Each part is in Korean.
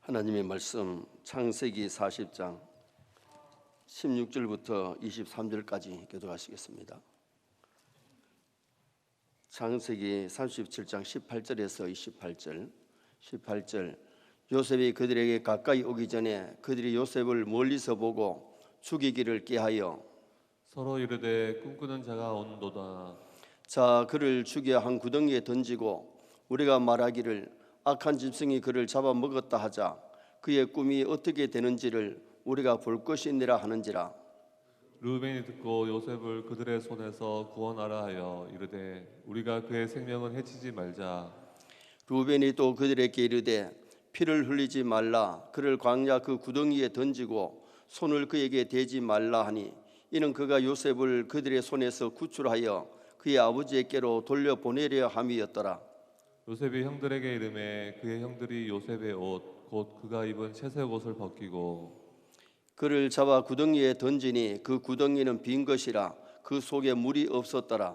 하나님의 말씀 창세기 40장 16절부터 23절까지 교독하시겠습니다. 창세기 37장 18절에서 18절 요셉이 그들에게 가까이 오기 전에 그들이 요셉을 멀리서 보고 죽이기를 꾀하여 서로 이르되 꿈꾸는 자가 온도다. 자 그를 죽여 한 구덩이에 던지고 우리가 말하기를 악한 짐승이 그를 잡아먹었다 하자 그의 꿈이 어떻게 되는지를 우리가 볼 것이니라 하는지라. 르우벤이 듣고 요셉을 그들의 손에서 구원하라 하여 이르되 우리가 그의 생명을 해치지 말자. 루벤이 또 그들에게 이르되 피를 흘리지 말라. 그를 광야 그 구덩이에 던지고 손을 그에게 대지 말라 하니 이는 그가 요셉을 그들의 손에서 구출하여 그의 아버지에게로 돌려보내려 함이었더라. 요셉이 형들에게 이르매 그의 형들이 요셉의 옷 곧 그가 입은 채색 옷을 벗기고 그를 잡아 구덩이에 던지니 그 구덩이는 빈 것이라 그 속에 물이 없었더라.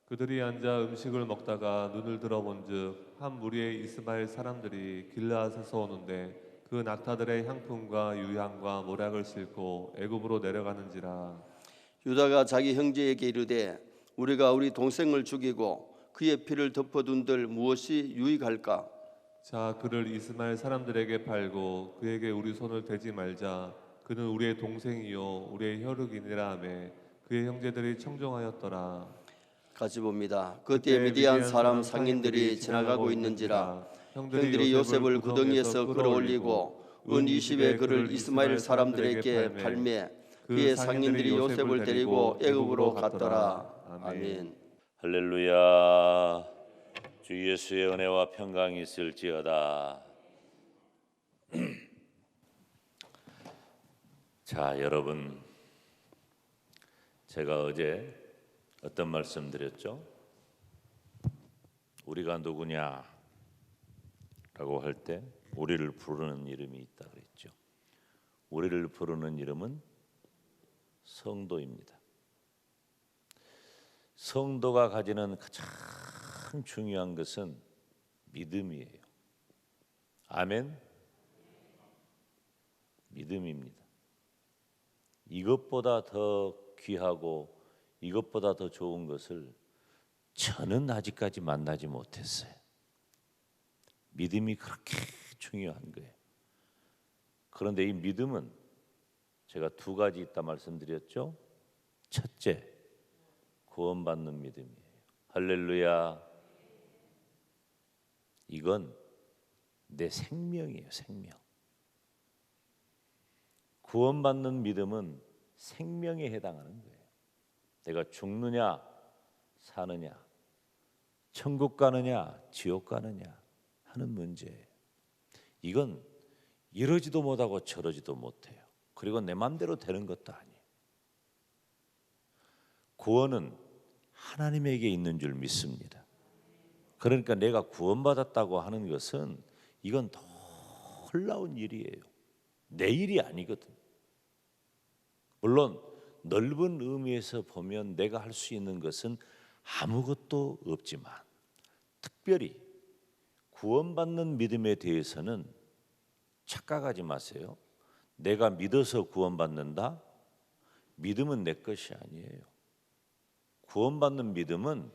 그들이 앉아 음식을 먹다가 눈을 들어본즉 한 무리의 이스마엘 사람들이 길르앗에서 오는데 그 낙타들의 향품과 유향과 모략을 싣고 애굽으로 내려가는지라. 유다가 자기 형제에게 이르되 우리가 우리 동생을 죽이고 그의 피를 덮어둔들 무엇이 유익할까? 자 그를 이스마엘 사람들에게 팔고 그에게 우리 손을 대지 말자. 그는 우리의 동생이요 우리의 혈육이니라 하매 그의 형제들이 청종하였더라. 같이 봅니다. 그때 미디안 사람 상인들이 지나가고 있는지라 형들이 요셉을 구덩이에서 끌어올리고 은 20에 그를 이스마엘 사람들에게 팔매 그의 상인들이 요셉을 데리고 애굽으로 갔더라. 아멘. 할렐루야. 주 예수의 은혜와 평강이 있을지어다. 자, 여러분, 제가 어제 어떤 말씀 드렸죠? 우리가 누구냐? 라고 할 때 우리를 부르는 이름이 있다 그랬죠. 우리를 부르는 이름은 성도입니다. 성도가 가지는 가장 중요한 것은 믿음이에요. 아멘. 믿음입니다. 이것보다 더 귀하고 이것보다 더 좋은 것을 저는 아직까지 만나지 못했어요. 믿음이 그렇게 중요한 거예요. 그런데 이 믿음은 제가 두 가지 있다 말씀드렸죠. 첫째, 구원받는 믿음이에요. 할렐루야. 이건 내 생명이에요. 생명. 구원받는 믿음은 생명에 해당하는 거예요. 내가 죽느냐 사느냐, 천국 가느냐 지옥 가느냐 하는 문제예요. 이건 이러지도 못하고 저러지도 못해요. 그리고 내 마음대로 되는 것도 아니에요. 구원은 하나님에게 있는 줄 믿습니다. 그러니까 내가 구원받았다고 하는 것은 이건 놀라운 일이에요. 내 일이 아니거든. 물론 넓은 의미에서 보면 내가 할 수 있는 것은 아무것도 없지만 특별히 구원받는 믿음에 대해서는 착각하지 마세요. 내가 믿어서 구원받는다? 믿음은 내 것이 아니에요. 구원받는 믿음은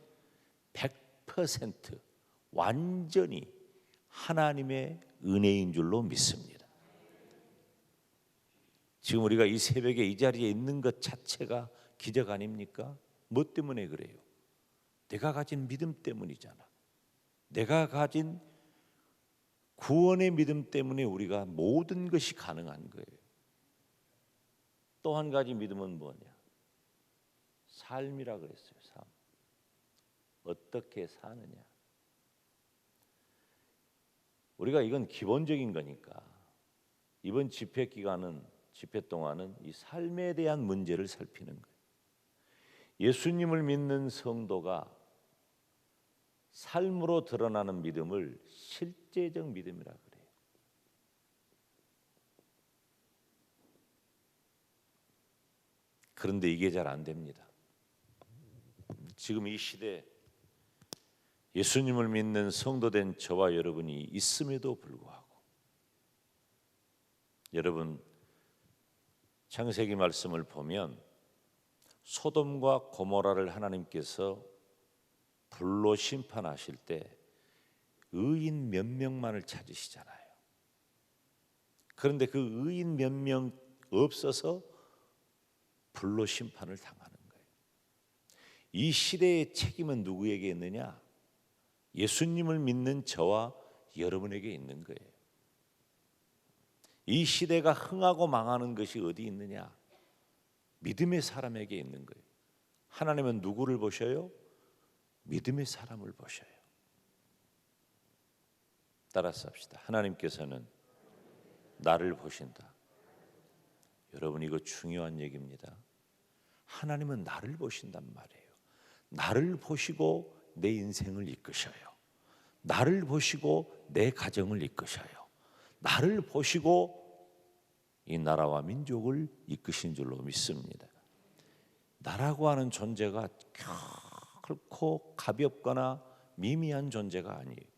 100% 완전히 하나님의 은혜인 줄로 믿습니다. 지금 우리가 이 새벽에 이 자리에 있는 것 자체가 기적 아닙니까? 뭐 때문에 그래요? 내가 가진 믿음 때문이잖아. 내가 가진 구원의 믿음 때문에 우리가 모든 것이 가능한 거예요. 또 한 가지 믿음은 뭐냐? 삶이라 그랬어요. 삶. 어떻게 사느냐? 우리가 이건 기본적인 거니까 이번 집회 동안은 이 삶에 대한 문제를 살피는 거예요. 예수님을 믿는 성도가 삶으로 드러나는 믿음을 실제적 믿음이라 그래요. 그런데 이게 잘 안 됩니다. 지금 이 시대 예수님을 믿는 성도된 저와 여러분이 있음에도 불구하고 여러분 창세기 말씀을 보면 소돔과 고모라를 하나님께서 불로 심판하실 때 의인 몇 명만을 찾으시잖아요. 그런데 그 의인 몇 명 없어서 불로 심판을 당하는 거예요. 이 시대의 책임은 누구에게 있느냐? 예수님을 믿는 저와 여러분에게 있는 거예요. 이 시대가 흥하고 망하는 것이 어디 있느냐? 믿음의 사람에게 있는 거예요. 하나님은 누구를 보셔요? 믿음의 사람을 보셔요. 따라서 합시다. 하나님께서는 나를 보신다. 여러분 이거 중요한 얘기입니다. 하나님은 나를 보신단 말이에요. 나를 보시고 내 인생을 이끄셔요. 나를 보시고 내 가정을 이끄셔요. 나를 보시고 이 나라와 민족을 이끄신 줄로 믿습니다. 나라고 하는 존재가 결코 가볍거나 미미한 존재가 아니에요.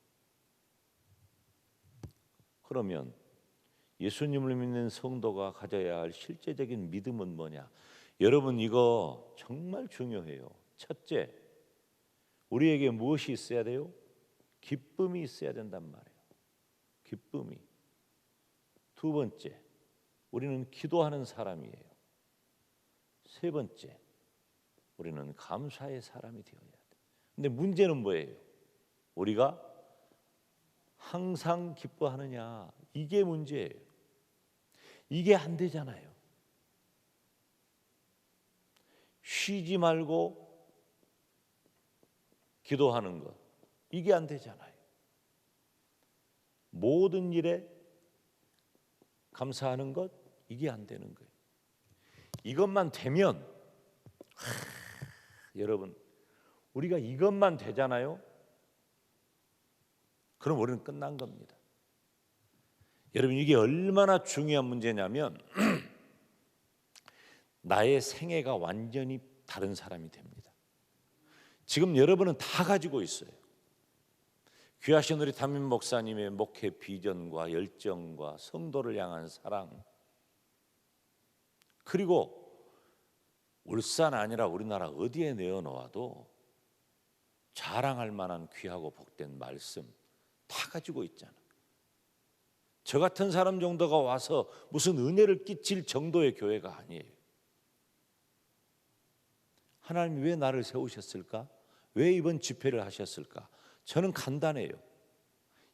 그러면 예수님을 믿는 성도가 가져야 할 실제적인 믿음은 뭐냐? 여러분 이거 정말 중요해요. 첫째, 우리에게 무엇이 있어야 돼요? 기쁨이 있어야 된단 말이에요. 기쁨이. 두 번째, 우리는 기도하는 사람이에요. 세 번째, 우리는 감사의 사람이 되어야 돼요. 근데 문제는 뭐예요? 우리가 항상 기뻐하느냐? 이게 문제예요. 이게 안 되잖아요. 쉬지 말고 기도하는 것, 이게 안 되잖아요. 모든 일에 감사하는 것, 이게 안 되는 거예요. 이것만 되면 여러분 우리가 이것만 되잖아요. 그럼 우리는 끝난 겁니다. 여러분 이게 얼마나 중요한 문제냐면 나의 생애가 완전히 다른 사람이 됩니다. 지금 여러분은 다 가지고 있어요. 귀하신 우리 담임 목사님의 목회 비전과 열정과 성도를 향한 사랑, 그리고 울산 아니라 우리나라 어디에 내어놓아도 자랑할 만한 귀하고 복된 말씀 다 가지고 있잖아. 저 같은 사람 정도가 와서 무슨 은혜를 끼칠 정도의 교회가 아니에요. 하나님이 왜 나를 세우셨을까? 왜 이번 집회를 하셨을까? 저는 간단해요.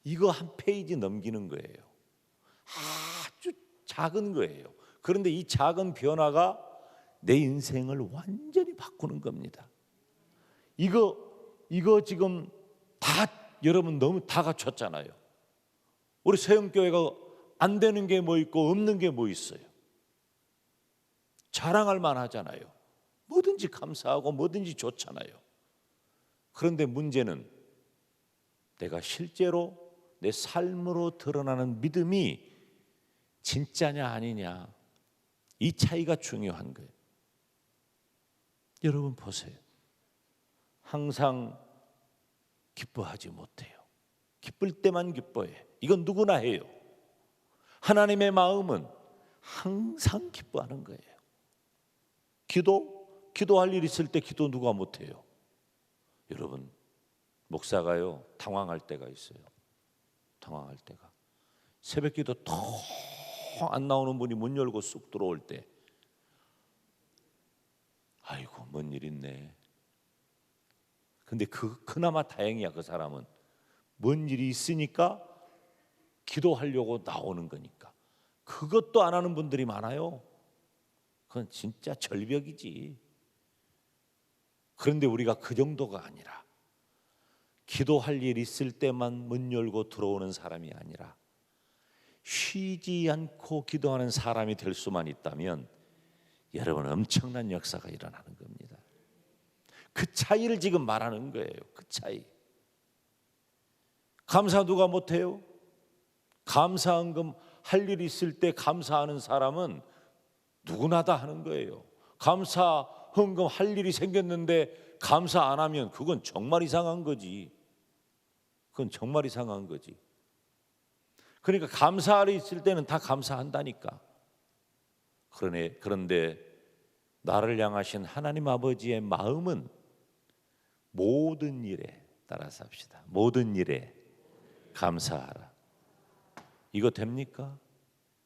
이거 한 페이지 넘기는 거예요. 아주 작은 거예요. 그런데 이 작은 변화가 내 인생을 완전히 바꾸는 겁니다. 이거 지금 다 여러분 너무 다 갖췄잖아요. 우리 세영교회가 안 되는 게 뭐 있고 없는 게 뭐 있어요. 자랑할 만하잖아요. 뭐든지 감사하고 뭐든지 좋잖아요. 그런데 문제는 내가 실제로 내 삶으로 드러나는 믿음이 진짜냐 아니냐, 이 차이가 중요한 거예요. 여러분 보세요. 항상 기뻐하지 못해요. 기쁠 때만 기뻐해. 이건 누구나 해요. 하나님의 마음은 항상 기뻐하는 거예요. 기도할 일 있을 때 기도 누가 못해요? 여러분 목사가요 당황할 때가 있어요. 당황할 때가 새벽 기도 통 안 나오는 분이 문 열고 쑥 들어올 때 아이고 뭔 일 있네. 근데 그나마 다행이야. 그 사람은 뭔 일이 있으니까 기도하려고 나오는 거니까. 그것도 안 하는 분들이 많아요. 그건 진짜 절벽이지. 그런데 우리가 그 정도가 아니라 기도할 일 있을 때만 문 열고 들어오는 사람이 아니라 쉬지 않고 기도하는 사람이 될 수만 있다면 여러분 엄청난 역사가 일어나는 겁니다. 그 차이를 지금 말하는 거예요. 그 차이. 감사 누가 못해요? 감사헌금 할 일 있을 때 감사하는 사람은 누구나 다 하는 거예요. 감사헌금 할 일이 생겼는데 감사 안 하면 그건 정말 이상한 거지. 그건 정말 이상한 거지. 그러니까 감사할 일 있을 때는 다 감사한다니까. 그런데 나를 향하신 하나님 아버지의 마음은 모든 일에, 따라서 합시다, 모든 일에 감사하라. 이거 됩니까?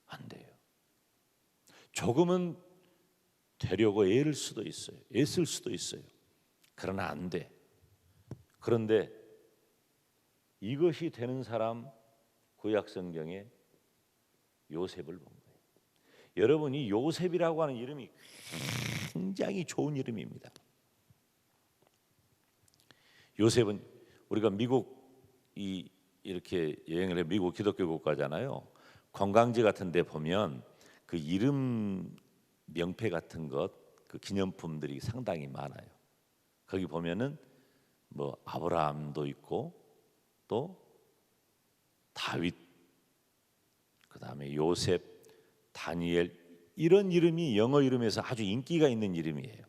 안 돼요. 조금은 되려고 애를 수도 있어요. 애쓸 수도 있어요. 그러나 안 돼. 그런데 이것이 되는 사람, 구약 성경에 요셉을 본 거예요. 여러분, 이 요셉이라고 하는 이름이 굉장히 좋은 이름입니다. 요셉은 우리가 이렇게 여행을 해 미국 기독교 국가잖아요. 관광지 같은 데 보면 그 이름 명패 같은 것, 그 기념품들이 상당히 많아요. 거기 보면은 뭐 아브라함도 있고 또 다윗, 그다음에 요셉, 다니엘, 이런 이름이 영어 이름에서 아주 인기가 있는 이름이에요.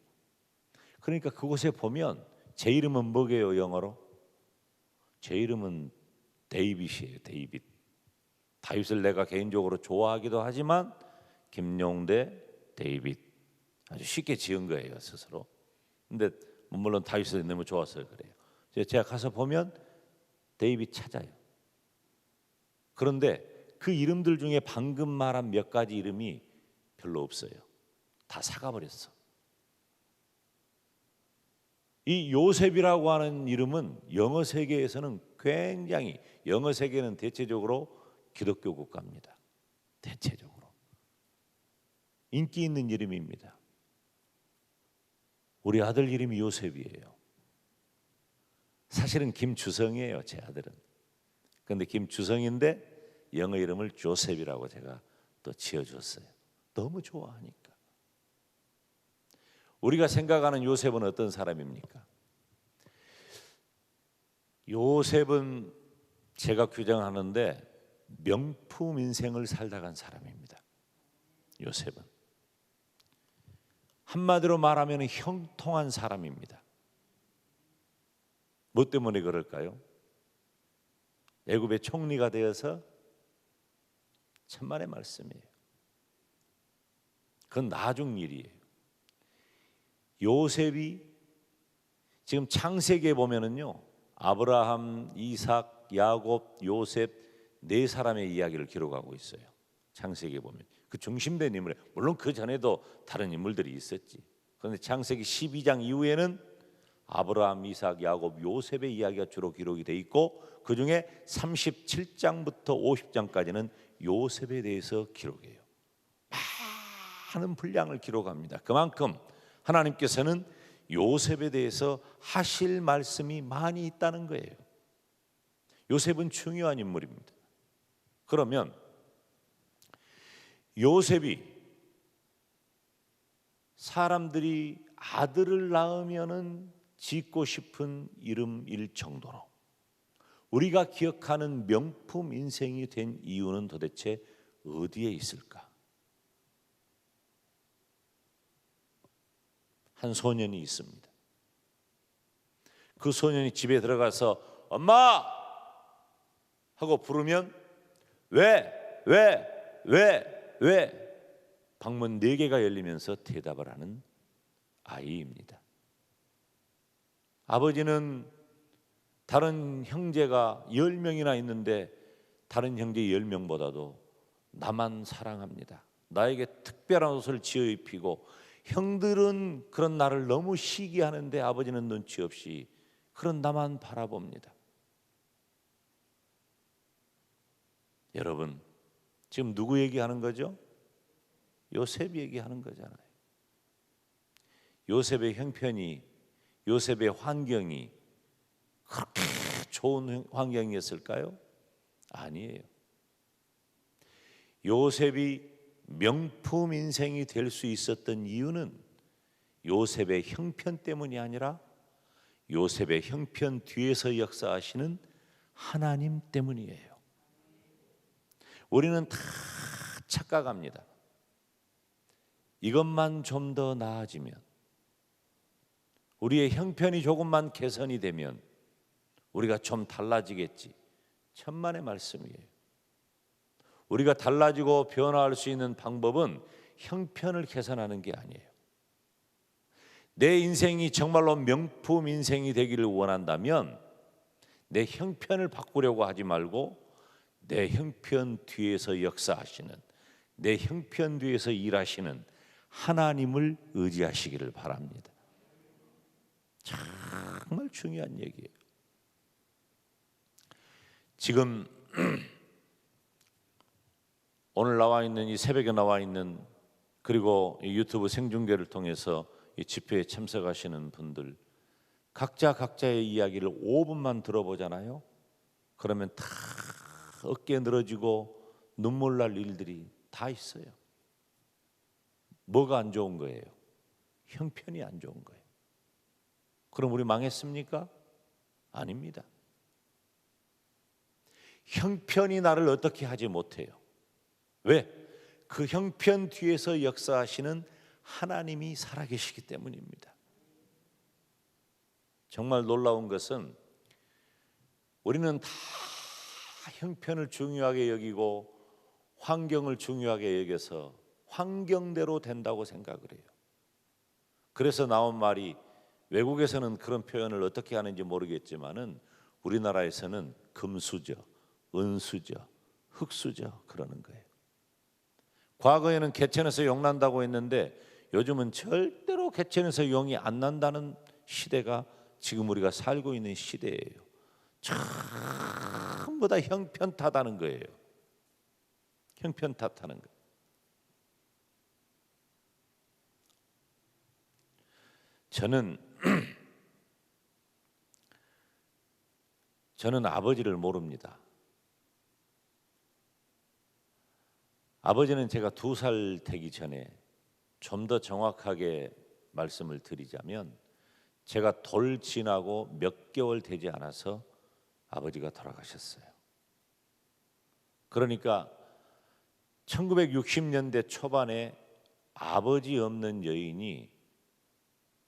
그러니까 그곳에 보면 제 이름은 뭐게요, 영어로? 제 이름은 데이빗이에요. 데이빗. 다윗을 내가 개인적으로 좋아하기도 하지만 김용대 데이빗, 아주 쉽게 지은 거예요, 스스로. 근데 물론 다윗을 너무 좋아서 그래요. 제가 가서 보면 데이빗 찾아요. 그런데 그 이름들 중에 방금 말한 몇 가지 이름이 별로 없어요. 다 사가버렸어. 이 요셉이라고 하는 이름은 영어 세계에서는 굉장히, 영어 세계는 대체적으로 기독교 국가입니다. 대체적으로 인기 있는 이름입니다. 우리 아들 이름이 요셉이에요. 사실은 김주성이에요, 제 아들은. 그런데 김주성인데 영어 이름을 조셉이라고 제가 또 지어줬어요. 너무 좋아하니까. 우리가 생각하는 요셉은 어떤 사람입니까? 요셉은 제가 규정하는데 명품 인생을 살다 간 사람입니다. 요셉은 한마디로 말하면 형통한 사람입니다. 뭐 때문에 그럴까요? 애굽의 총리가 되어서 천만의 말씀이에요. 그건 나중 일이에요. 요셉이 지금 창세기에 보면은요, 아브라함, 이삭, 야곱, 요셉 네 사람의 이야기를 기록하고 있어요. 창세기에 보면 그 중심된 인물, 물론 그 전에도 다른 인물들이 있었지. 그런데 창세기 12장 이후에는 아브라함, 이삭, 야곱, 요셉의 이야기가 주로 기록이 돼 있고, 그 중에 37장부터 50장까지는 요셉에 대해서 기록해요. 많은 분량을 기록합니다. 그만큼 하나님께서는 요셉에 대해서 하실 말씀이 많이 있다는 거예요. 요셉은 중요한 인물입니다. 그러면 요셉이 사람들이 아들을 낳으면은 짓고 싶은 이름일 정도로 우리가 기억하는 명품 인생이 된 이유는 도대체 어디에 있을까? 한 소년이 있습니다. 그 소년이 집에 들어가서 엄마! 하고 부르면 왜? 방문 4개가 열리면서 대답을 하는 아이입니다. 아버지는 다른 형제가 10명이나 있는데 다른 형제 10명보다도 나만 사랑합니다. 나에게 특별한 옷을 지어 입히고, 형들은 그런 나를 너무 시기하는데 아버지는 눈치 없이 그런 나만 바라봅니다. 여러분, 지금 누구 얘기하는 거죠? 요셉 얘기하는 거잖아요. 요셉의 형편이, 요셉의 환경이 그렇게 좋은 환경이었을까요? 아니에요. 요셉이 명품 인생이 될 수 있었던 이유는 요셉의 형편 때문이 아니라 요셉의 형편 뒤에서 역사하시는 하나님 때문이에요. 우리는 다 착각합니다. 이것만 좀 더 나아지면, 우리의 형편이 조금만 개선이 되면 우리가 좀 달라지겠지. 천만의 말씀이에요. 우리가 달라지고 변화할 수 있는 방법은 형편을 개선하는 게 아니에요. 내 인생이 정말로 명품 인생이 되기를 원한다면 내 형편을 바꾸려고 하지 말고 내 형편 뒤에서 역사하시는, 내 형편 뒤에서 일하시는 하나님을 의지하시기를 바랍니다. 정말 중요한 얘기예요. 지금 오늘 나와 있는 이 새벽에 나와 있는, 그리고 이 유튜브 생중계를 통해서 이 집회에 참석하시는 분들, 각자의 이야기를 5분만 들어보잖아요. 그러면 다 어깨 늘어지고 눈물 날 일들이 다 있어요. 뭐가 안 좋은 거예요? 형편이 안 좋은 거예요. 그럼 우리 망했습니까? 아닙니다. 형편이 나를 어떻게 하지 못해요. 왜? 그 형편 뒤에서 역사하시는 하나님이 살아계시기 때문입니다. 정말 놀라운 것은 우리는 다 형편을 중요하게 여기고 환경을 중요하게 여겨서 환경대로 된다고 생각을 해요. 그래서 나온 말이, 외국에서는 그런 표현을 어떻게 하는지 모르겠지만은 우리나라에서는 금수저, 은수저, 흙수저 그러는 거예요. 과거에는 개천에서 용 난다고 했는데 요즘은 절대로 개천에서 용이 안 난다는 시대가 지금 우리가 살고 있는 시대예요. 전부 다 형편 탓하는 거예요. 형편 탓하는 거예요. 저는 아버지를 모릅니다. 아버지는 제가 2살 되기 전에, 좀 더 정확하게 말씀을 드리자면 제가 돌 지나고 몇 개월 되지 않아서 아버지가 돌아가셨어요. 그러니까 1960년대 초반에 아버지 없는 여인이,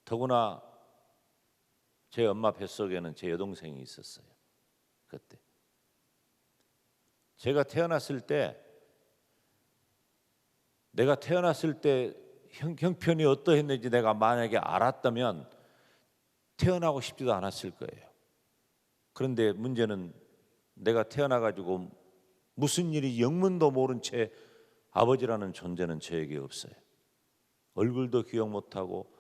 더구나 제 엄마 뱃속에는 제 여동생이 있었어요. 그때 제가 태어났을 때, 내가 태어났을 때 형편이 어떠했는지 내가 만약에 알았다면 태어나고 싶지도 않았을 거예요. 그런데 문제는 내가 태어나가지고 무슨 일이 영문도 모른 채 아버지라는 존재는 저에게 없어요. 얼굴도 기억 못하고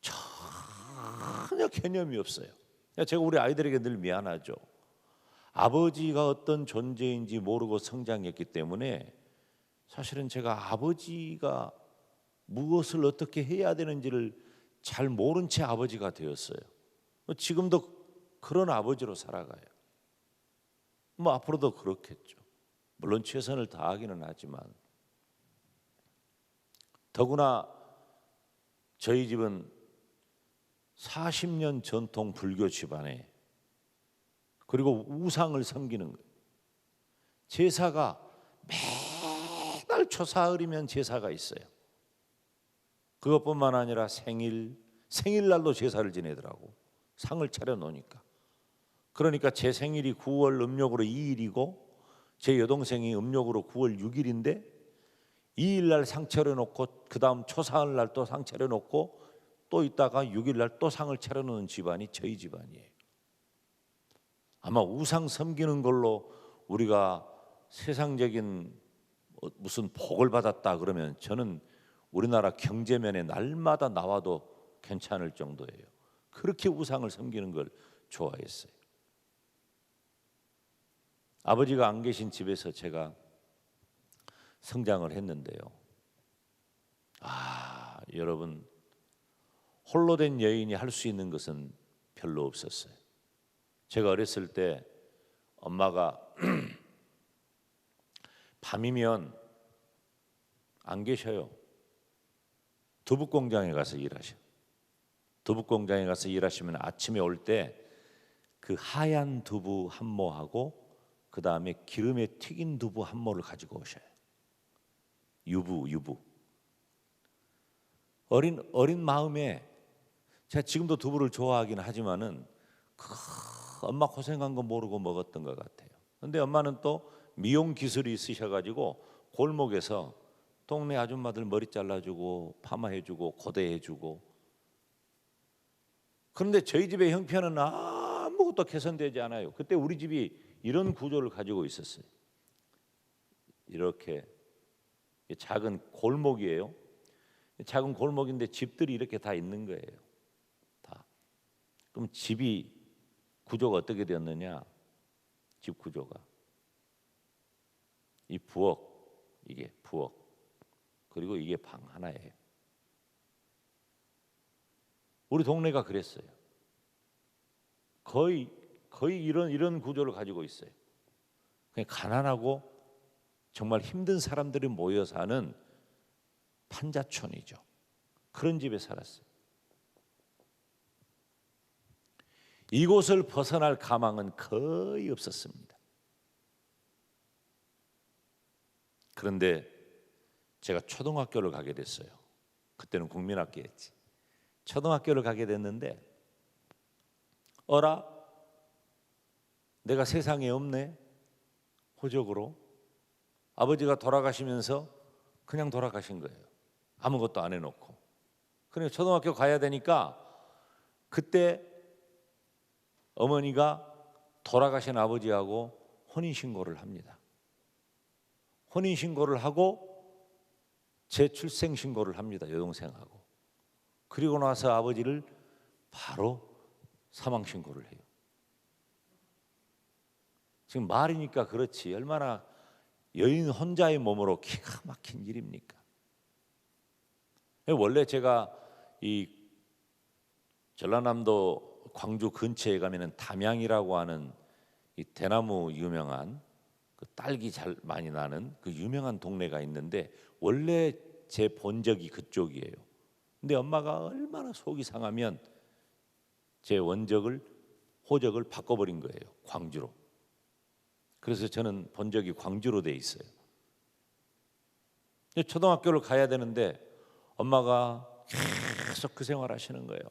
전혀 개념이 없어요. 제가 우리 아이들에게 늘 미안하죠. 아버지가 어떤 존재인지 모르고 성장했기 때문에 사실은 제가 아버지가 무엇을 어떻게 해야 되는지를 잘 모른 채 아버지가 되었어요. 지금도 그런 아버지로 살아가요. 뭐 앞으로도 그렇겠죠. 물론 최선을 다하기는 하지만, 더구나 저희 집은 40년 전통 불교 집안에, 그리고 우상을 섬기는 거예요. 제사가 매달 초사흘이면 제사가 있어요. 그것뿐만 아니라 생일날도 제사를 지내더라고. 상을 차려놓으니까. 그러니까 제 생일이 9월 음력으로 2일이고 제 여동생이 음력으로 9월 6일인데 2일날 상 차려놓고 그 다음 초사흘날 또 상 차려놓고 또 있다가 6일날 또 상을 차려놓는 집안이 저희 집안이에요. 아마 우상 섬기는 걸로 우리가 세상적인 무슨 복을 받았다 그러면 저는 우리나라 경제면에 날마다 나와도 괜찮을 정도예요. 그렇게 우상을 섬기는 걸 좋아했어요. 아버지가 안 계신 집에서 제가 성장을 했는데요. 여러분, 홀로 된 여인이 할 수 있는 것은 별로 없었어요. 제가 어렸을 때 엄마가 밤이면 안 계셔요. 두부공장에 가서 일하셔. 두부공장에 가서 일하시면 아침에 올 때 그 하얀 두부 한 모하고 그 다음에 기름에 튀긴 두부 한 모를 가지고 오셔요. 유부. 어린 마음에, 제가 지금도 두부를 좋아하긴 하지만은 엄마 고생한 거 모르고 먹었던 것 같아요. 그런데 엄마는 또 미용 기술이 있으셔가지고 골목에서 동네 아줌마들 머리 잘라주고 파마해주고 고데해주고. 그런데 저희 집의 형편은 아무것도 개선되지 않아요. 그때 우리 집이 이런 구조를 가지고 있었어요. 이렇게 작은 골목이에요. 작은 골목인데 집들이 이렇게 다 있는 거예요. 다. 그럼 집이 구조가 어떻게 되었느냐? 집 구조가 이 부엌, 이게 부엌, 그리고 이게 방 하나예요. 우리 동네가 그랬어요. 거의 이런 구조를 가지고 있어요. 그냥 가난하고 정말 힘든 사람들이 모여 사는 판자촌이죠. 그런 집에 살았어요. 이곳을 벗어날 가망은 거의 없었습니다. 그런데 제가 초등학교를 가게 됐어요. 그때는 국민학교였지. 초등학교를 가게 됐는데 어라? 내가 세상에 없네. 호적으로 아버지가 돌아가시면서 그냥 돌아가신 거예요. 아무것도 안 해놓고. 그러니까 초등학교 가야 되니까 그때 어머니가 돌아가신 아버지하고 혼인신고를 합니다. 혼인신고를 하고 제 출생신고를 합니다. 여동생하고. 그리고 나서 아버지를 바로 사망신고를 해요. 지금 말이니까 그렇지 얼마나 여인 혼자의 몸으로 기가 막힌 일입니까? 원래 제가 이 전라남도 광주 근처에 가면은 담양이라고 하는 이 대나무 유명한 그 딸기 잘 많이 나는 그 유명한 동네가 있는데 원래 제 본적이 그쪽이에요. 근데 엄마가 얼마나 속이 상하면 제 호적을 바꿔버린 거예요. 광주로. 그래서 저는 본적이 광주로 돼 있어요. 초등학교를 가야 되는데 엄마가 계속 그 생활 하시는 거예요.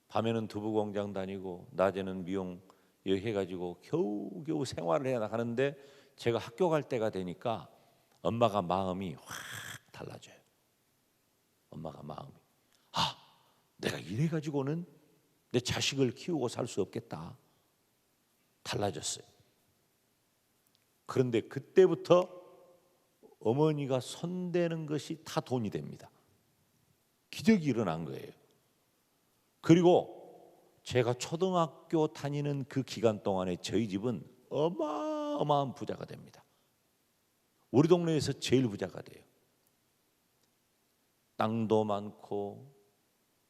밤에는 두부공장 다니고 낮에는 미용 해가지고 겨우겨우 생활을 해 나가는데 제가 학교 갈 때가 되니까 엄마가 마음이 확 달라져요. 엄마가 마음이 내가 이래가지고는 내 자식을 키우고 살 수 없겠다. 달라졌어요. 그런데 그때부터 어머니가 손대는 것이 다 돈이 됩니다. 기적이 일어난 거예요. 그리고 제가 초등학교 다니는 그 기간 동안에 저희 집은 어마어마한 부자가 됩니다. 우리 동네에서 제일 부자가 돼요. 땅도 많고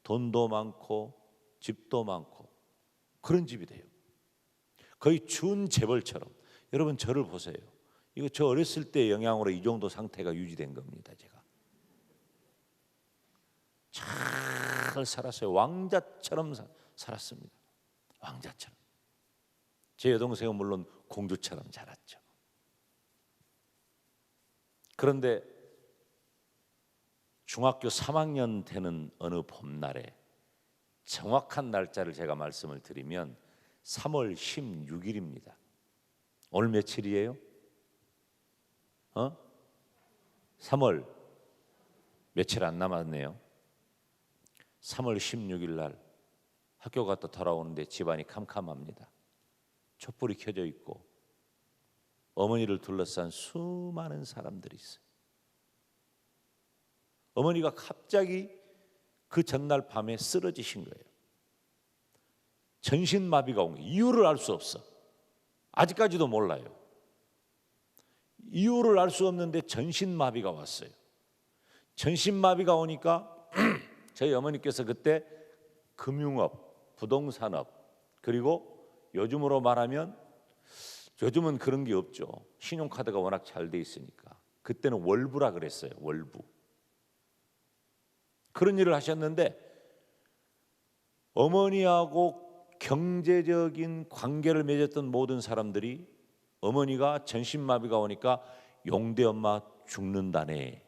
돈도 많고 집도 많고 그런 집이 돼요. 거의 준재벌처럼. 여러분 저를 보세요. 이거 저 어렸을 때 영향으로 이 정도 상태가 유지된 겁니다. 제가 잘 살았어요. 왕자처럼 살았습니다. 왕자처럼. 제 여동생은 물론 공주처럼 자랐죠. 그런데 중학교 3학년 되는 어느 봄날에 정확한 날짜를 제가 말씀을 드리면 3월 16일입니다. 오늘 며칠이에요? 3월 며칠 안 남았네요. 3월 16일 날 학교 갔다 돌아오는데 집안이 캄캄합니다. 촛불이 켜져 있고 어머니를 둘러싼 수많은 사람들이 있어요. 어머니가 갑자기 그 전날 밤에 쓰러지신 거예요. 전신마비가 온 거예요. 이유를 알 수 없어. 아직까지도 몰라요. 이유를 알 수 없는데 전신마비가 왔어요. 전신마비가 오니까 저희 어머니께서 그때 금융업, 부동산업, 그리고 요즘으로 말하면 요즘은 그런 게 없죠. 신용카드가 워낙 잘 돼 있으니까. 그때는 월부라 그랬어요. 월부. 그런 일을 하셨는데 어머니하고 경제적인 관계를 맺었던 모든 사람들이 어머니가 전신마비가 오니까 용대 엄마 죽는다네.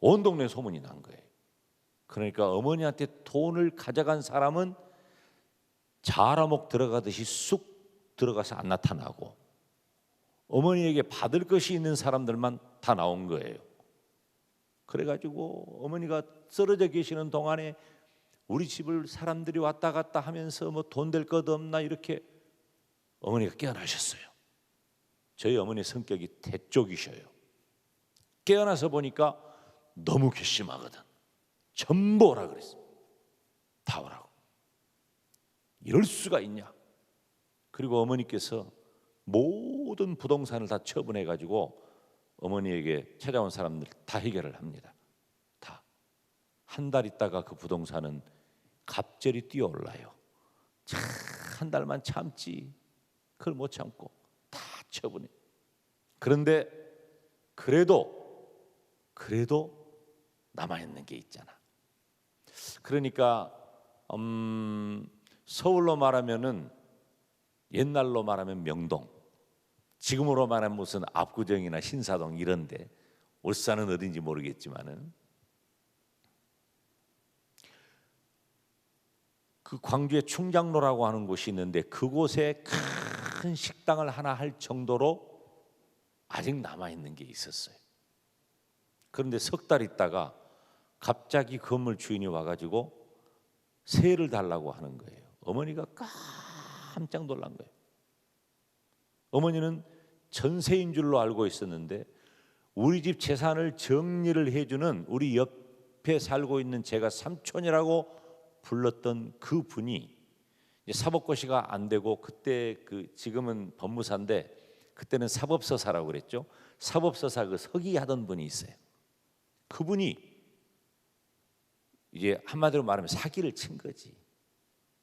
온 동네 소문이 난 거예요. 그러니까 어머니한테 돈을 가져간 사람은 자라목 들어가듯이 쑥 들어가서 안 나타나고 어머니에게 받을 것이 있는 사람들만 다 나온 거예요. 그래가지고 어머니가 쓰러져 계시는 동안에 우리 집을 사람들이 왔다 갔다 하면서 뭐 돈 될 것 없나 이렇게 어머니가 깨어나셨어요. 저희 어머니 성격이 대쪽이셔요. 깨어나서 보니까 너무 괘씸하거든. 전부 오라 그랬어. 다 오라고. 이럴 수가 있냐. 그리고 어머니께서 모든 부동산을 다 처분해가지고 어머니에게 찾아온 사람들 다 해결을 합니다. 다. 한 달 있다가 그 부동산은 갑절이 뛰어올라요. 참, 한 달만 참지. 그걸 못 참고 다 처분해. 그런데 그래도 남아있는 게 있잖아. 그러니까 서울로 말하면은 옛날로 말하면 명동, 지금으로 말하면 무슨 압구정이나 신사동 이런데, 울산은 어딘지 모르겠지만은 그 광주에 충장로라고 하는 곳이 있는데 그곳에 큰 식당을 하나 할 정도로 아직 남아있는 게 있었어요. 그런데 석 달 있다가 갑자기 건물 주인이 와가지고 세를 달라고 하는 거예요. 어머니가 깜짝 놀란 거예요. 어머니는 전세인 줄로 알고 있었는데 우리 집 재산을 정리를 해주는 우리 옆에 살고 있는 제가 삼촌이라고 불렀던 그 분이 사법고시가 안 되고, 그때 지금은 법무사인데 그때는 사법서사라고 그랬죠. 사법서사 그 서기 하던 분이 있어요. 그분이 이제 한마디로 말하면 사기를 친 거지.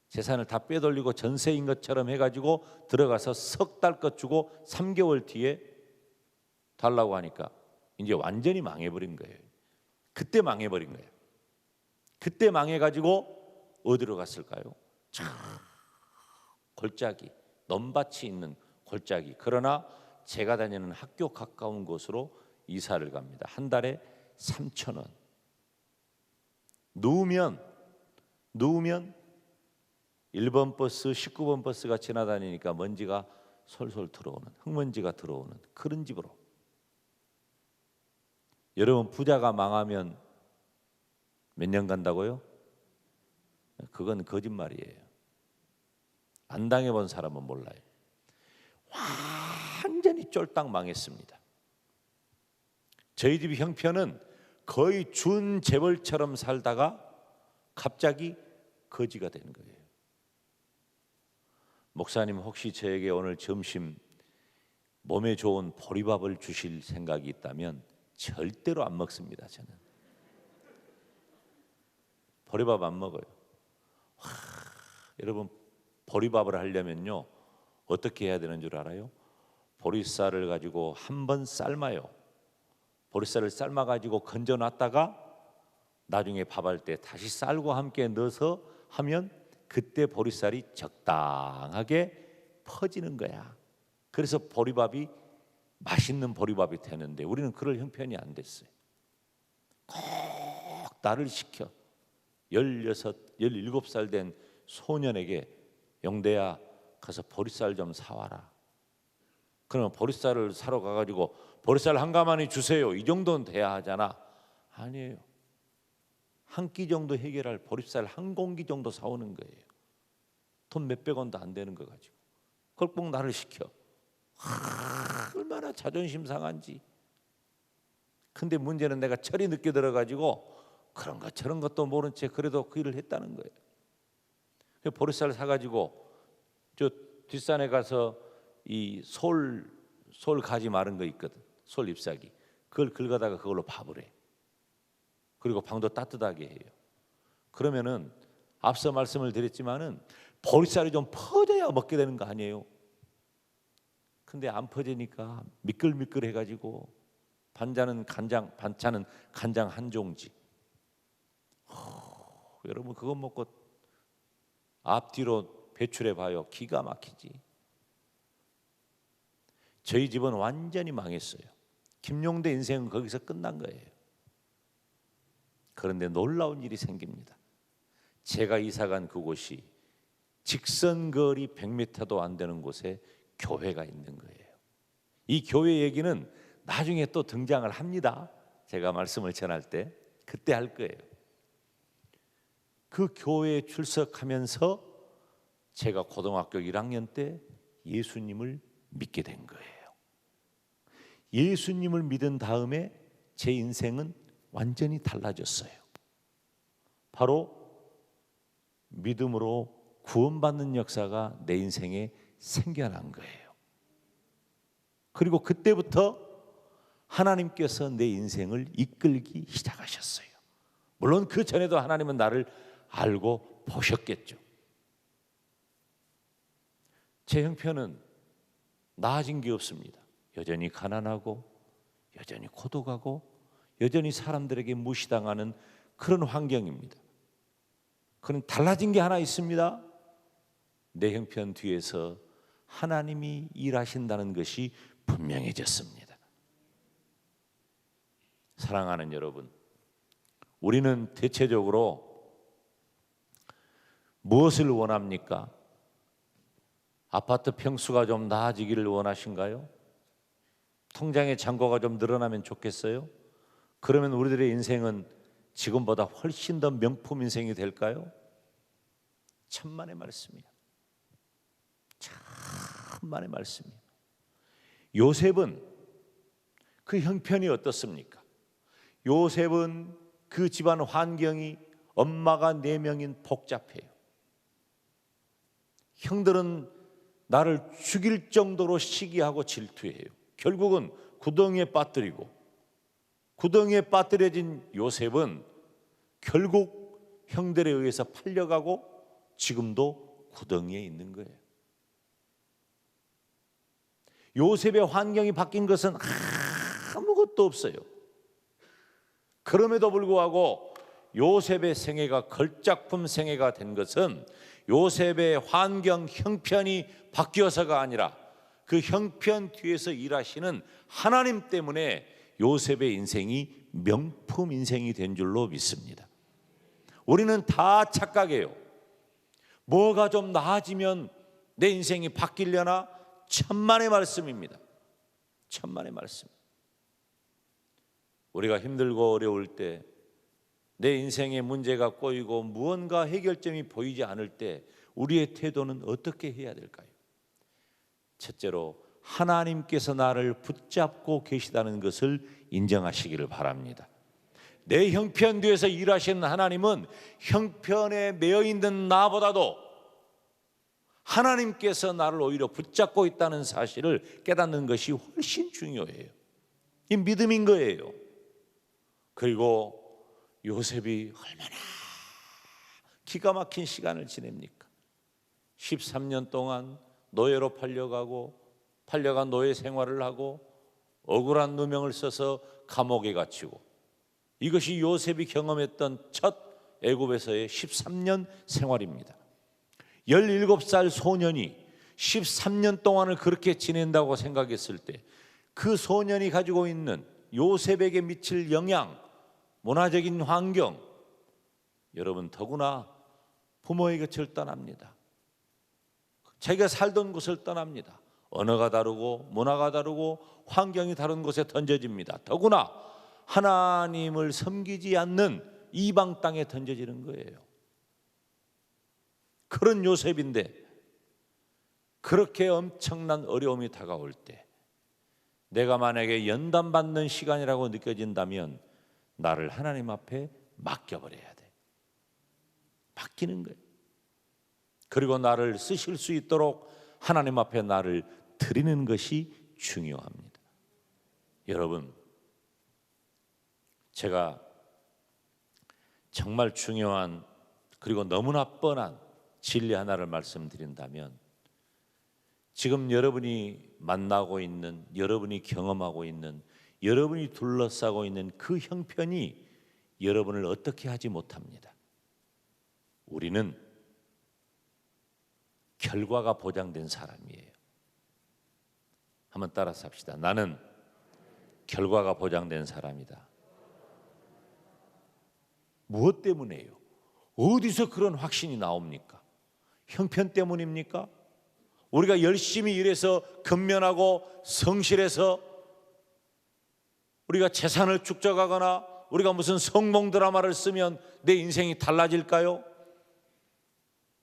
재산을 다 빼돌리고 전세인 것처럼 해가지고 들어가서 석 달 것 주고 3개월 뒤에 달라고 하니까 이제 완전히 망해버린 거예요. 그때 망해버린 거예요. 그때 망해가지고 어디로 갔을까요? 골짜기, 넘밭이 있는 골짜기. 그러나 제가 다니는 학교 가까운 곳으로 이사를 갑니다. 한 달에 3,000원. 누우면 1번 버스, 19번 버스가 지나다니니까 먼지가 솔솔 들어오는, 흙먼지가 들어오는 그런 집으로. 여러분, 부자가 망하면 몇 년 간다고요? 그건 거짓말이에요. 안 당해본 사람은 몰라요. 완전히 쫄딱 망했습니다. 저희 집 형편은 거의 준재벌처럼 살다가 갑자기 거지가 된 거예요. 목사님, 혹시 저에게 오늘 점심 몸에 좋은 보리밥을 주실 생각이 있다면 절대로 안 먹습니다. 저는 보리밥 안 먹어요. 여러분, 보리밥을 하려면요 어떻게 해야 되는 줄 알아요? 보리쌀을 가지고 한번 삶아요. 보리쌀을 삶아가지고 건져놨다가 나중에 밥할 때 다시 쌀과 함께 넣어서 하면 그때 보리쌀이 적당하게 퍼지는 거야. 그래서 보리밥이 맛있는 보리밥이 되는데 우리는 그럴 형편이 안 됐어요. 꼭 나를 시켜 16, 17살 된 소년에게 영대야 가서 보리쌀 좀 사와라. 그러면 보리쌀을 사러 가가지고 보리쌀 한 가마니 주세요. 이 정도는 돼야 하잖아. 아니에요. 한 끼 정도 해결할 보리쌀 한 공기 정도 사오는 거예요. 돈 몇백 원도 안 되는 거 가지고 그걸 꼭 나를 시켜. 얼마나 자존심 상한지. 근데 문제는 내가 철이 늦게 들어가지고 그런 것 저런 것도 모른 채 그래도 그 일을 했다는 거예요. 보리쌀 사가지고 저 뒷산에 가서 이 솔 가지 마른 거 있거든. 솔 잎사귀. 그걸 긁어다가 그걸로 밥을 해. 그리고 방도 따뜻하게 해요. 그러면은 앞서 말씀을 드렸지만은 보리쌀이 좀 퍼져야 먹게 되는 거 아니에요. 근데 안 퍼지니까 미끌미끌 해가지고 반찬은 간장 한 종지. 여러분, 그거 먹고 앞뒤로 배출해 봐요. 기가 막히지. 저희 집은 완전히 망했어요. 김용대 인생은 거기서 끝난 거예요. 그런데 놀라운 일이 생깁니다. 제가 이사간 그곳이 직선거리 100m도 안 되는 곳에 교회가 있는 거예요. 이 교회 얘기는 나중에 또 등장을 합니다. 제가 말씀을 전할 때 그때 할 거예요. 그 교회에 출석하면서 제가 고등학교 1학년 때 예수님을 믿게 된 거예요. 예수님을 믿은 다음에 제 인생은 완전히 달라졌어요. 바로 믿음으로 구원받는 역사가 내 인생에 생겨난 거예요. 그리고 그때부터 하나님께서 내 인생을 이끌기 시작하셨어요. 물론 그 전에도 하나님은 나를 알고 보셨겠죠. 제 형편은 나아진 게 없습니다. 여전히 가난하고 여전히 고독하고 여전히 사람들에게 무시당하는 그런 환경입니다. 그런 달라진 게 하나 있습니다. 내 형편 뒤에서 하나님이 일하신다는 것이 분명해졌습니다. 사랑하는 여러분, 우리는 대체적으로 무엇을 원합니까? 아파트 평수가 좀 나아지기를 원하신가요? 통장의 잔고가 좀 늘어나면 좋겠어요? 그러면 우리들의 인생은 지금보다 훨씬 더 명품 인생이 될까요? 천만의 말씀이에요. 천만의 말씀이에요. 요셉은 그 형편이 어떻습니까? 요셉은 그 집안 환경이 엄마가 4명인 복잡해요. 형들은 나를 죽일 정도로 시기하고 질투해요. 결국은 구덩이에 빠뜨리고, 구덩이에 빠뜨려진 요셉은 결국 형들에 의해서 팔려가고 지금도 구덩이에 있는 거예요. 요셉의 환경이 바뀐 것은 아무것도 없어요. 그럼에도 불구하고 요셉의 생애가 걸작품 생애가 된 것은 요셉의 환경 형편이 바뀌어서가 아니라 그 형편 뒤에서 일하시는 하나님 때문에 요셉의 인생이 명품 인생이 된 줄로 믿습니다. 우리는 다 착각해요. 뭐가 좀 나아지면 내 인생이 바뀌려나? 천만의 말씀입니다. 천만의 말씀. 우리가 힘들고 어려울 때, 내 인생에 문제가 꼬이고 무언가 해결점이 보이지 않을 때 우리의 태도는 어떻게 해야 될까요? 첫째로 하나님께서 나를 붙잡고 계시다는 것을 인정하시기를 바랍니다. 내 형편 뒤에서 일하시는 하나님은 형편에 매여 있는 나보다도 하나님께서 나를 오히려 붙잡고 있다는 사실을 깨닫는 것이 훨씬 중요해요. 이 믿음인 거예요. 그리고 요셉이 얼마나 기가 막힌 시간을 지냅니까? 13년 동안 노예로 팔려간 노예 생활을 하고 억울한 누명을 써서 감옥에 갇히고, 이것이 요셉이 경험했던 첫 애굽에서의 13년 생활입니다. 17살 소년이 13년 동안을 그렇게 지낸다고 생각했을 때 그 소년이 가지고 있는 요셉에게 미칠 영향, 문화적인 환경, 여러분 더구나 부모의 곁을 떠납니다. 자기가 살던 곳을 떠납니다. 언어가 다르고 문화가 다르고 환경이 다른 곳에 던져집니다. 더구나 하나님을 섬기지 않는 이방 땅에 던져지는 거예요. 그런 요셉인데 그렇게 엄청난 어려움이 다가올 때 내가 만약에 연단받는 시간이라고 느껴진다면 나를 하나님 앞에 맡겨버려야 돼. 맡기는 거예요. 그리고 나를 쓰실 수 있도록 하나님 앞에 나를 드리는 것이 중요합니다. 여러분, 제가 정말 중요한 그리고 너무나 뻔한 진리 하나를 말씀드린다면, 지금 여러분이 만나고 있는, 여러분이 경험하고 있는, 여러분이 둘러싸고 있는 그 형편이 여러분을 어떻게 하지 못합니다. 우리는 결과가 보장된 사람이에요. 한번 따라서 합시다. 나는 결과가 보장된 사람이다. 무엇 때문에요? 어디서 그런 확신이 나옵니까? 형편 때문입니까? 우리가 열심히 일해서 근면하고 성실해서 우리가 재산을 축적하거나 우리가 무슨 성공 드라마를 쓰면 내 인생이 달라질까요?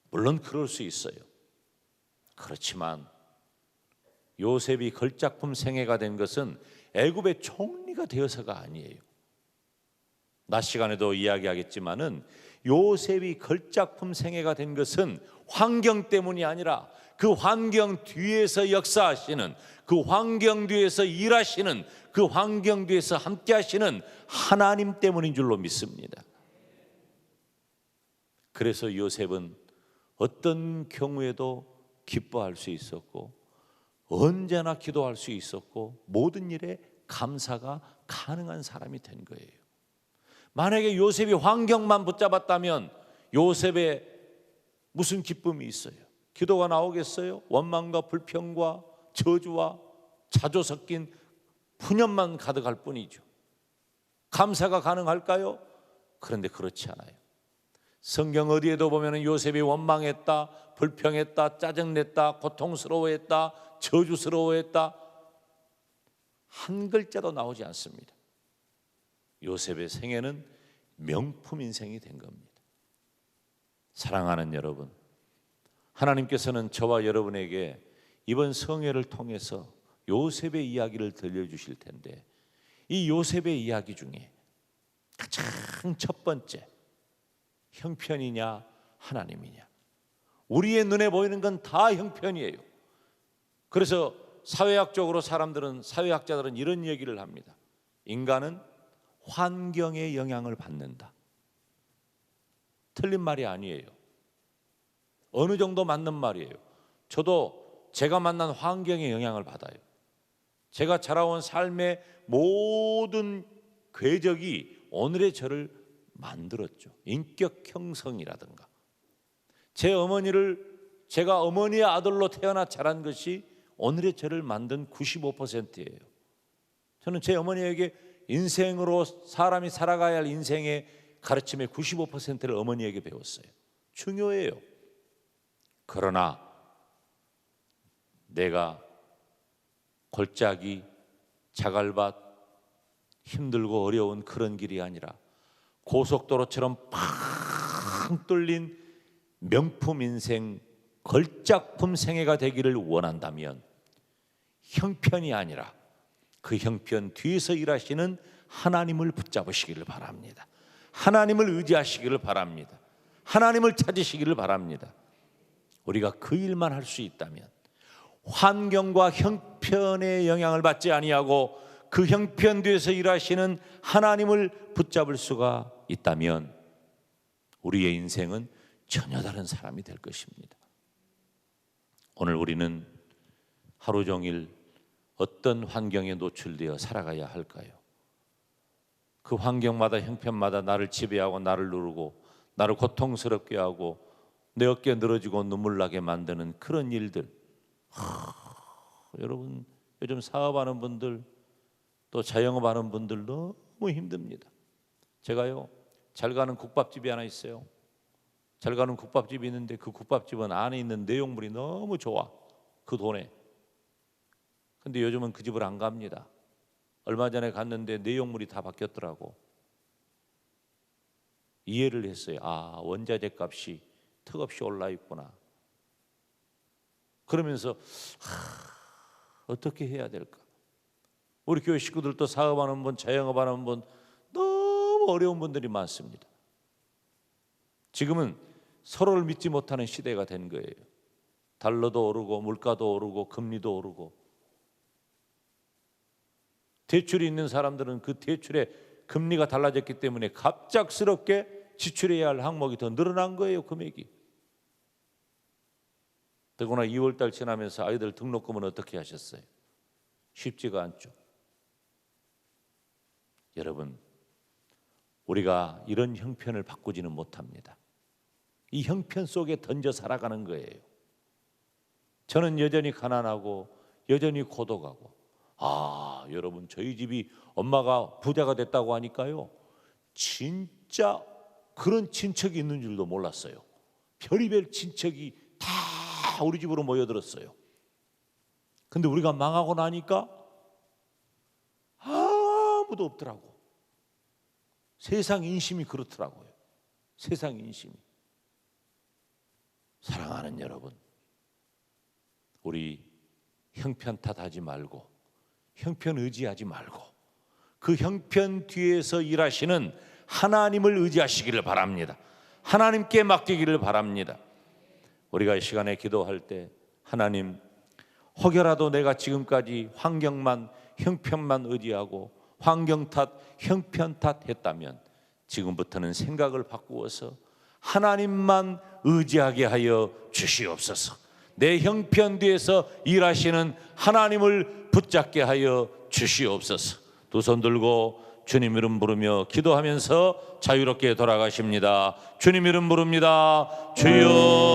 물론 그럴 수 있어요. 그렇지만 요셉이 걸작품 생애가 된 것은 애굽의 총리가 되어서가 아니에요. 낮 시간에도 이야기하겠지만은 요셉이 걸작품 생애가 된 것은 환경 때문이 아니라 그 환경 뒤에서 역사하시는, 그 환경 뒤에서 일하시는, 그 환경 뒤에서 함께 하시는 하나님 때문인 줄로 믿습니다. 그래서 요셉은 어떤 경우에도 기뻐할 수 있었고 언제나 기도할 수 있었고 모든 일에 감사가 가능한 사람이 된 거예요. 만약에 요셉이 환경만 붙잡았다면 요셉의 무슨 기쁨이 있어요? 기도가 나오겠어요? 원망과 불평과 저주와 자조 섞인 푸념만 가득할 뿐이죠. 감사가 가능할까요? 그런데 그렇지 않아요. 성경 어디에도 보면 요셉이 원망했다, 불평했다, 짜증냈다, 고통스러워했다, 저주스러워했다, 한 글자도 나오지 않습니다. 요셉의 생애는 명품 인생이 된 겁니다. 사랑하는 여러분, 하나님께서는 저와 여러분에게 이번 성회를 통해서 요셉의 이야기를 들려주실 텐데, 이 요셉의 이야기 중에 가장 첫 번째, 형편이냐 하나님이냐. 우리의 눈에 보이는 건 다 형편이에요. 그래서 사회학자들은 이런 얘기를 합니다. 인간은 환경의 영향을 받는다. 틀린 말이 아니에요. 어느 정도 맞는 말이에요. 저도 제가 만난 환경의 영향을 받아요. 제가 자라온 삶의 모든 궤적이 오늘의 저를 만들었죠. 인격 형성이라든가. 제가 어머니의 아들로 태어나 자란 것이 오늘의 저를 만든 95%예요. 저는 제 어머니에게 인생으로 사람이 살아가야 할 인생의 가르침의 95%를 어머니에게 배웠어요. 중요해요. 그러나 내가 골짜기, 자갈밭, 힘들고 어려운 그런 길이 아니라 고속도로처럼 팡 뚫린 명품 인생, 걸작품 생애가 되기를 원한다면 형편이 아니라 그 형편 뒤에서 일하시는 하나님을 붙잡으시기를 바랍니다. 하나님을 의지하시기를 바랍니다. 하나님을 찾으시기를 바랍니다. 우리가 그 일만 할 수 있다면, 환경과 형편의 영향을 받지 아니하고 그 형편 뒤에서 일하시는 하나님을 붙잡을 수가 있다면 우리의 인생은 전혀 다른 사람이 될 것입니다. 오늘 우리는 하루 종일 어떤 환경에 노출되어 살아가야 할까요? 그 환경마다 형편마다 나를 지배하고 나를 누르고 나를 고통스럽게 하고 내 어깨 늘어지고 눈물 나게 만드는 그런 일들. 여러분, 요즘 사업하는 분들 또 자영업하는 분들 너무 힘듭니다. 제가요, 잘 가는 국밥집이 하나 있어요. 잘 가는 국밥집이 있는데 그 국밥집은 안에 있는 내용물이 너무 좋아, 그 돈에. 근데 요즘은 그 집을 안 갑니다. 얼마 전에 갔는데 내용물이 다 바뀌었더라고. 이해를 했어요. 아, 원자재 값이 턱없이 올라 있구나. 그러면서 어떻게 해야 될까? 우리 교회 식구들도 사업하는 분, 자영업하는 분 너무 어려운 분들이 많습니다. 지금은 서로를 믿지 못하는 시대가 된 거예요. 달러도 오르고 물가도 오르고 금리도 오르고. 대출이 있는 사람들은 그 대출의 금리가 달라졌기 때문에 갑작스럽게 지출해야 할 항목이 더 늘어난 거예요, 금액이. 더구나 2월달 지나면서 아이들 등록금은 어떻게 하셨어요? 쉽지가 않죠. 여러분, 우리가 이런 형편을 바꾸지는 못합니다. 이 형편 속에 던져 살아가는 거예요. 저는 여전히 가난하고 여전히 고독하고, 여러분, 저희 집이 엄마가 부자가 됐다고 하니까요, 진짜 그런 친척이 있는 줄도 몰랐어요. 별의별 친척이 다 우리 집으로 모여들었어요. 근데 우리가 망하고 나니까 아무도 없더라고. 세상 인심이 그렇더라고요. 세상 인심이. 사랑하는 여러분, 우리 형편 탓하지 말고 형편 의지하지 말고 그 형편 뒤에서 일하시는 하나님을 의지하시기를 바랍니다. 하나님께 맡기기를 바랍니다. 우리가 이 시간에 기도할 때 하나님, 혹여라도 내가 지금까지 환경만 형편만 의지하고 환경 탓 형편 탓 했다면 지금부터는 생각을 바꾸어서 하나님만 의지하게 하여 주시옵소서. 내 형편 뒤에서 일하시는 하나님을 붙잡게 하여 주시옵소서. 두 손 들고 주님 이름 부르며 기도하면서 자유롭게 돌아가십니다. 주님 이름 부릅니다. 주여.